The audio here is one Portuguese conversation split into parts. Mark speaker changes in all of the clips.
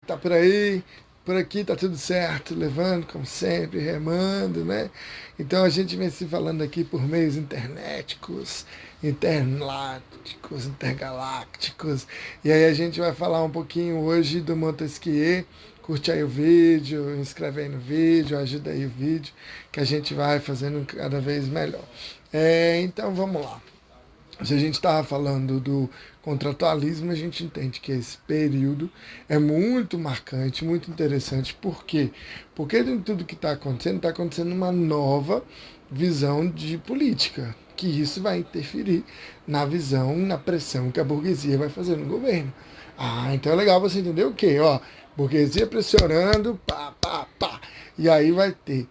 Speaker 1: Tá por aí, por aqui tá tudo certo, levando como sempre, remando, né? Então a gente vem se falando aqui por meios internéticos, interláticos, intergalácticos. E aí a gente vai falar um pouquinho hoje do Montesquieu. Curte aí o vídeo, inscreve aí no vídeo, ajuda aí o vídeo, que a gente vai fazendo cada vez melhor. Então vamos lá. Se a gente estava falando do contratualismo, a gente entende que esse período é muito marcante, muito interessante. Por quê? Porque de tudo que está acontecendo uma nova visão de política, que isso vai interferir na visão, na pressão que a burguesia vai fazer no governo. Então é legal você entender o quê? Ó, burguesia pressionando, pá, pá, pá. E aí vai ter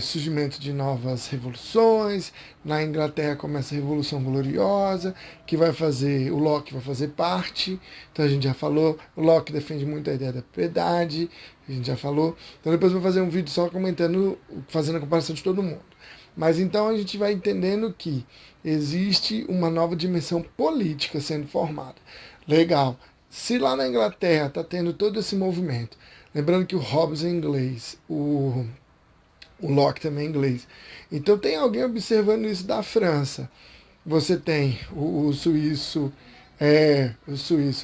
Speaker 1: surgimento de novas revoluções. Na Inglaterra começa a Revolução Gloriosa, que vai fazer, o Locke vai fazer parte. Então a gente já falou, o Locke defende muito a ideia da propriedade, a gente já falou. Então depois eu vou fazer um vídeo só comentando, fazendo a comparação de todo mundo. Mas então a gente vai entendendo que existe uma nova dimensão política sendo formada. Legal. Se lá na Inglaterra está tendo todo esse movimento, lembrando que o Hobbes é inglês, o Locke também é inglês. Então tem alguém observando isso da França. Você tem o suíço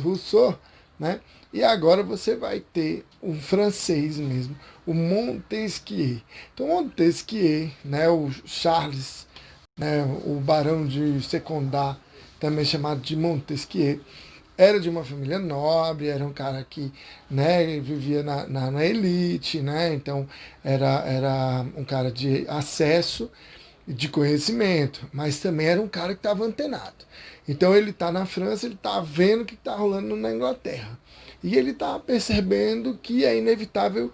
Speaker 1: Rousseau, né? E agora você vai ter um francês mesmo, o Montesquieu. Então Montesquieu, né, o Charles, né, o barão de Secondá, também chamado de Montesquieu, era de uma família nobre, era um cara que, né, vivia na elite, né, então era um cara de acesso, de conhecimento, mas também era um cara que estava antenado. Então ele está na França, ele está vendo o que está rolando na Inglaterra. E ele está percebendo que é inevitável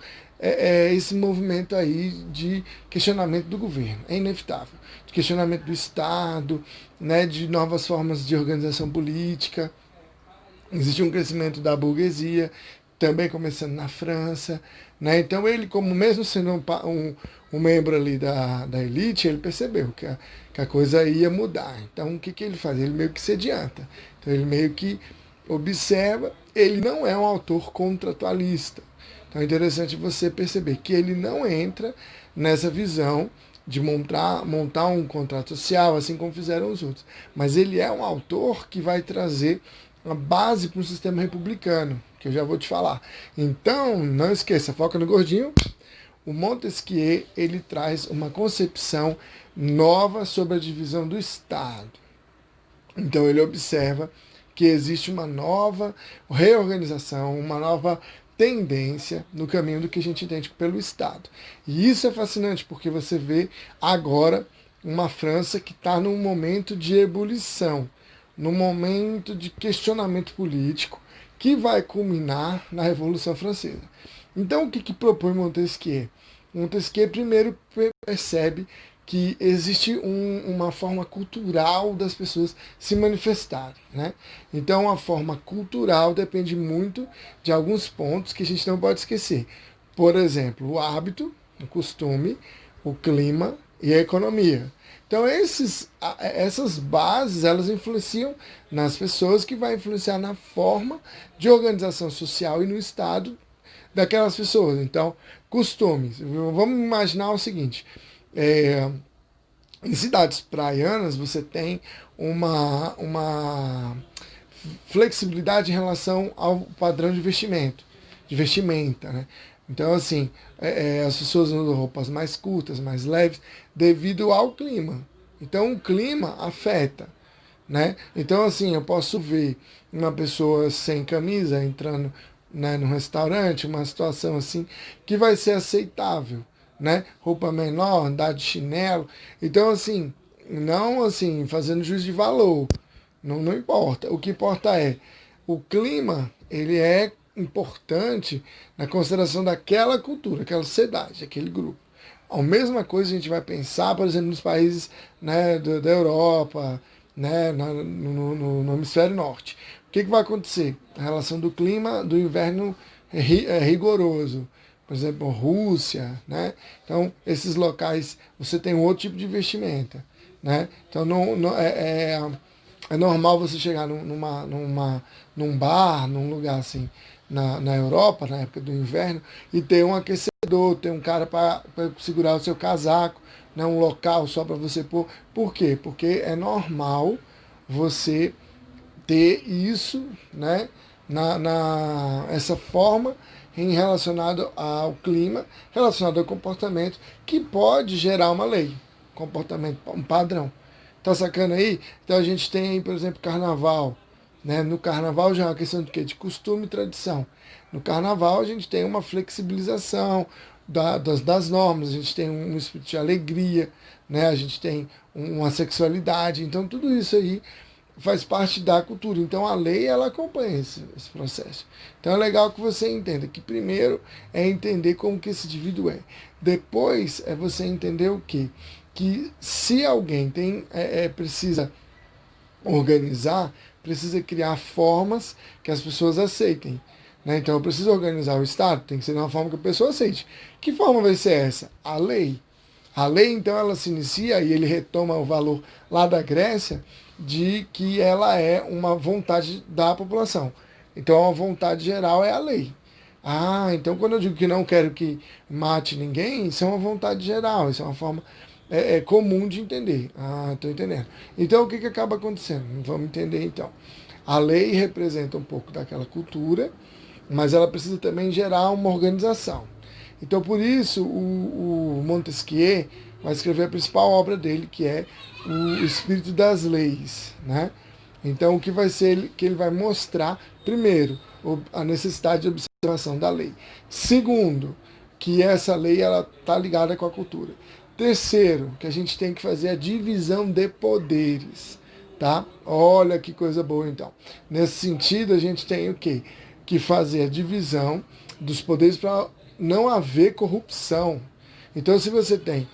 Speaker 1: esse movimento aí de questionamento do governo. É inevitável. De questionamento do Estado, né, de novas formas de organização política. Existe um crescimento da burguesia, também começando na França. Né? Então ele, como mesmo sendo um membro ali da elite, ele percebeu que a coisa ia mudar. Então o que ele faz? Ele meio que se adianta. Então ele meio que observa, ele não é um autor contratualista. Então é interessante você perceber que ele não entra nessa visão de montar um contrato social, assim como fizeram os outros. Mas ele é um autor que vai trazer uma base para um sistema republicano, que eu já vou te falar. Então, não esqueça, foca no gordinho. O Montesquieu, ele traz uma concepção nova sobre a divisão do Estado. Então, ele observa que existe uma nova reorganização, uma nova tendência no caminho do que a gente entende pelo Estado. E isso é fascinante, porque você vê agora uma França que está num momento de ebulição, num momento de questionamento político, que vai culminar na Revolução Francesa. Então, o que propõe Montesquieu? Montesquieu primeiro percebe que existe uma forma cultural das pessoas se manifestarem. Né? Então, a forma cultural depende muito de alguns pontos que a gente não pode esquecer. Por exemplo, o hábito, o costume, o clima e a economia. Então, essas bases, elas influenciam nas pessoas, que vai influenciar na forma de organização social e no estado daquelas pessoas. Então, costumes. Vamos imaginar o seguinte: é, em cidades praianas você tem uma flexibilidade em relação ao padrão de vestimenta, né? Então, assim, as pessoas usam roupas mais curtas, mais leves, devido ao clima. Então, o clima afeta, né? Então, assim, eu posso ver uma pessoa sem camisa entrando, né, num restaurante, uma situação assim, que vai ser aceitável, né? Roupa menor, andar de chinelo. Então, assim, não assim, fazendo juízo de valor. Não importa. O que importa é o clima, ele é importante na consideração daquela cultura, aquela sociedade, aquele grupo. A mesma coisa a gente vai pensar, por exemplo, nos países, né, da Europa, né, no hemisfério norte. O que vai acontecer? A relação do clima do inverno é rigoroso. Por exemplo, Rússia, né? Então, esses locais, você tem um outro tipo de vestimenta, né? Então, É normal você chegar num bar, num lugar assim, na Europa, na época do inverno, e ter um aquecedor, ter um cara para segurar o seu casaco, né, um local só para você pôr. Por quê? Porque é normal você ter isso, né, essa forma em relacionado ao clima, relacionado ao comportamento, que pode gerar uma lei, comportamento, um padrão. Tá sacando aí? Então a gente tem aí, por exemplo, carnaval. Né? No carnaval já é uma questão de quê? De costume e tradição. No carnaval a gente tem uma flexibilização das normas, a gente tem um espírito de alegria, né? A gente tem uma sexualidade. Então tudo isso aí faz parte da cultura. Então a lei ela acompanha esse processo. Então é legal que você entenda que primeiro é entender como que esse indivíduo é. Depois é você entender o quê? Que se alguém precisa organizar, precisa criar formas que as pessoas aceitem. Né? Então eu preciso organizar o Estado, tem que ser de uma forma que a pessoa aceite. Que forma vai ser essa? A lei. A lei, então, ela se inicia e ele retoma o valor lá da Grécia de que ela é uma vontade da população. Então, a vontade geral é a lei. Ah, então quando eu digo que não quero que mate ninguém, isso é uma vontade geral, isso é uma forma comum de entender. Ah, estou entendendo. Então, o que acaba acontecendo? Vamos entender, então. A lei representa um pouco daquela cultura, mas ela precisa também gerar uma organização. Então, por isso, o Montesquieu vai escrever a principal obra dele, que é o Espírito das Leis. Né? Então, o que vai ser que ele vai mostrar, primeiro, a necessidade de observação da lei. Segundo, que essa lei está ligada com a cultura. Terceiro, que a gente tem que fazer a divisão de poderes. Tá? Olha que coisa boa, então. Nesse sentido, a gente tem o quê? Que fazer a divisão dos poderes para não haver corrupção. Então, se você tem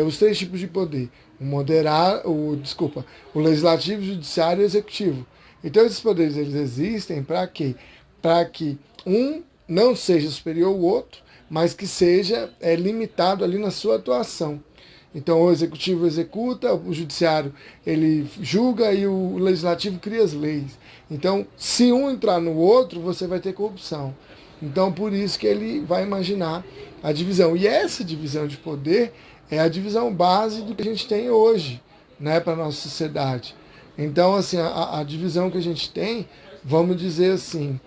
Speaker 1: os três tipos de poder, o legislativo, o judiciário e o executivo. Então, esses poderes eles existem para quê? Para que um não seja superior ao outro, mas que seja limitado ali na sua atuação. Então, o executivo executa, o judiciário ele julga e o legislativo cria as leis. Então, se um entrar no outro, você vai ter corrupção. Então, por isso que ele vai imaginar a divisão. E essa divisão de poder é a divisão base do que a gente tem hoje, né, para a nossa sociedade. Então, assim, a divisão que a gente tem, vamos dizer assim,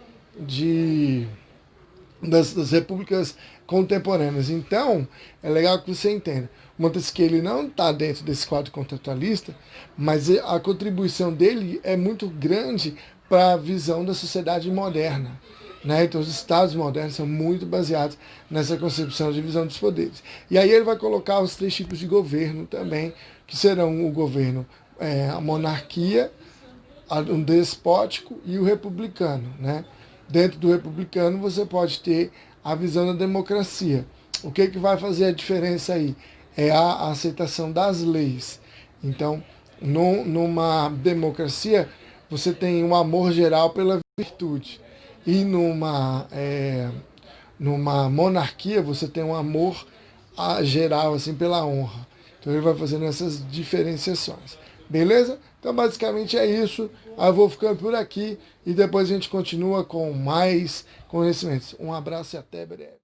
Speaker 1: das repúblicas contemporâneas. Então, é legal que você entenda. Montesquieu ele não está dentro desse quadro contratualista, mas a contribuição dele é muito grande para a visão da sociedade moderna. Né? Então, os estados modernos são muito baseados nessa concepção de divisão dos poderes. E aí ele vai colocar os três tipos de governo também, que serão o governo, a monarquia, um despótico e o republicano. Né? Dentro do republicano você pode ter a visão da democracia. O que vai fazer a diferença aí? É a aceitação das leis. Então, numa democracia, você tem um amor geral pela virtude. E numa monarquia, você tem um amor geral assim, pela honra. Então, ele vai fazendo essas diferenciações. Beleza? Então, basicamente é isso. Eu vou ficando por aqui e depois a gente continua com mais conhecimentos. Um abraço e até breve.